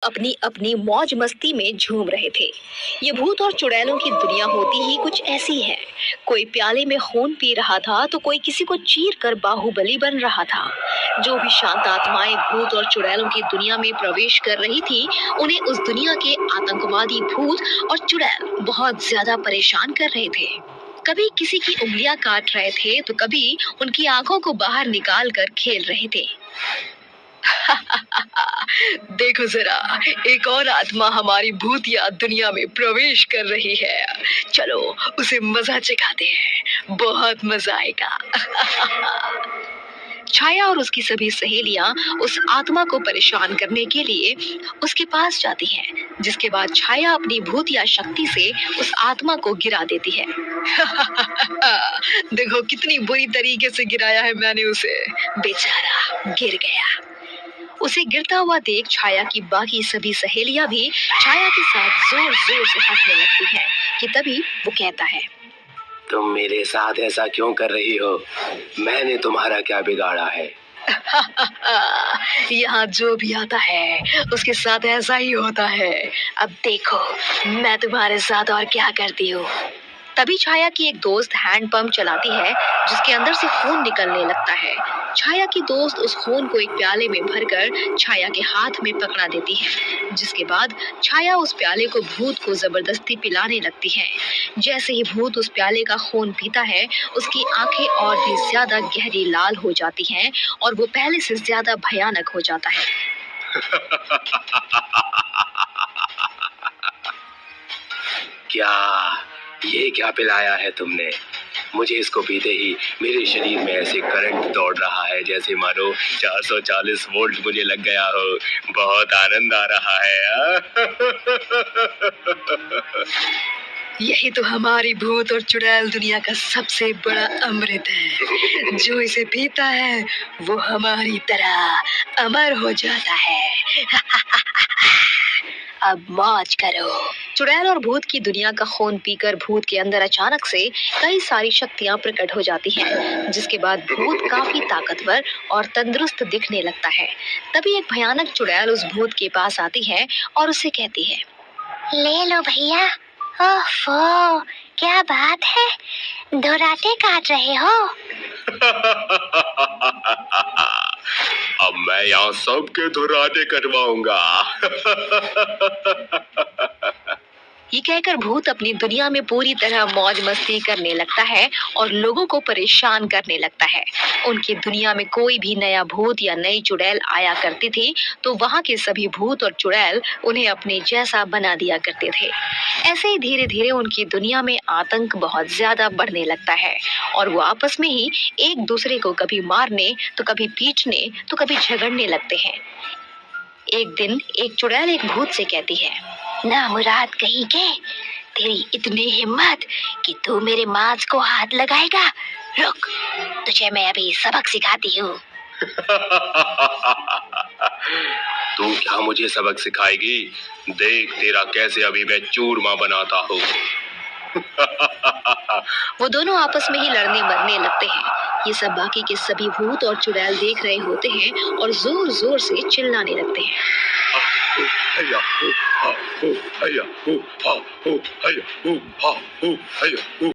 अपनी अपनी मौज मस्ती में झूम रहे थे। ये भूत और चुड़ैलों की दुनिया होती ही कुछ ऐसी है। कोई प्याले में खून पी रहा था तो कोई किसी को चीर कर बाहुबली बन रहा था। जो भी शांत आत्माएं भूत और चुड़ैलों की दुनिया में प्रवेश कर रही थी, उन्हें उस दुनिया के आतंकवादी भूत और चुड़ैल बहुत ज्यादा परेशान कर रहे थे। कभी किसी की उंगलियां काट रहे थे तो कभी उनकी आंखों को बाहर निकाल कर खेल रहे थे। देखो जरा, एक और आत्मा हमारी भूतिया दुनिया में प्रवेश कर रही है। चलो उसे मजा चखाते हैं, बहुत मजा आएगा। छाया और उसकी सभी सहेलियां उस आत्मा को परेशान करने के लिए उसके पास जाती हैं, जिसके बाद छाया अपनी भूतिया शक्ति से उस आत्मा को गिरा देती है। देखो कितनी बुरी तरीके से गिराया है मैंने उसे, बेचारा गिर गया। उसे गिरता हुआ देख छाया की बाकी सभी सहेलियां भी छाया के साथ जोर जोर से हंसने लगती हैं कि तभी वो कहता है, तुम मेरे साथ ऐसा क्यों कर रही हो? मैंने तुम्हारा क्या बिगाड़ा है? यहाँ जो भी आता है उसके साथ ऐसा ही होता है। अब देखो मैं तुम्हारे साथ और क्या करती हूँ। तभी छाया की एक दोस्त हैंड पंप चलाती है, जिसके अंदर से खून निकलने लगता है। छाया की दोस्त उस खून को एक प्याले में भरकर छाया के हाथ में पकड़ा देती है, जिसके बाद छाया उस प्याले को भूत को जबरदस्ती पिलाने लगती है। जैसे ही भूत उस प्याले का खून पीता है, उसकी आंखें और भी ज्यादा गहरी लाल हो जाती हैं और वो पहले से ज्यादा भयानक हो जाता है। क्या ये क्या पिलाया है तुमने? मुझे इसको पीते ही मेरे शरीर में ऐसे करंट दौड़ रहा है जैसे मानो 440 वोल्ट मुझे लग गया हो। बहुत आनंद आ रहा है। यही तो हमारी भूत और चुड़ैल दुनिया का सबसे बड़ा अमृत है। जो इसे पीता है वो हमारी तरह अमर हो जाता है। अब मौज करो। चुड़ैल और भूत की दुनिया का खून पीकर भूत के अंदर अचानक से कई सारी शक्तियां प्रकट हो जाती हैं, जिसके बाद भूत काफी ताकतवर और तंदुरुस्त दिखने लगता है। तभी एक भयानक चुड़ैल उस भूत के पास आती है और उसे कहती है, ले लो भैया। ओफो, क्या बात है, धुराटे काट रहे हो? अब मैं यहाँ सबके धुराटे कटवाऊंगा। ये कहकर भूत अपनी दुनिया में पूरी तरह मौज मस्ती करने लगता है और लोगों को परेशान करने लगता है। उनकी दुनिया में कोई भी नया भूत या नई चुड़ैल आया करती थी तो वहाँ के सभी भूत और चुड़ैल उन्हें अपने जैसा बना दिया करते थे। ऐसे ही धीरे धीरे उनकी दुनिया में आतंक बहुत ज्यादा बढ़ने लगता है और वो आपस में ही एक दूसरे को कभी मारने तो कभी पीटने तो कभी झगड़ने लगते हैं। एक दिन एक चुड़ैल एक भूत से कहती है, ना मुराद कहीं के, तेरी इतनी हिम्मत कि तू मेरे मांस को हाथ लगाएगा। रुक, तुझे मैं अभी सबक सिखाती हूँ। तू क्या मुझे सबक सिखाएगी? देख तेरा कैसे अभी मैं चूरमा बनाता हूँ। वो दोनों आपस में ही लड़ने मरने लगते हैं। ये सब बाकी के सभी भूत और चुड़ैल देख रहे होते हैं और जोर जोर से चिल्लाने लगते हैं। हैया हो, हा हो, हैया हो, हा हो, हैया हो, हा हो, हैया हो।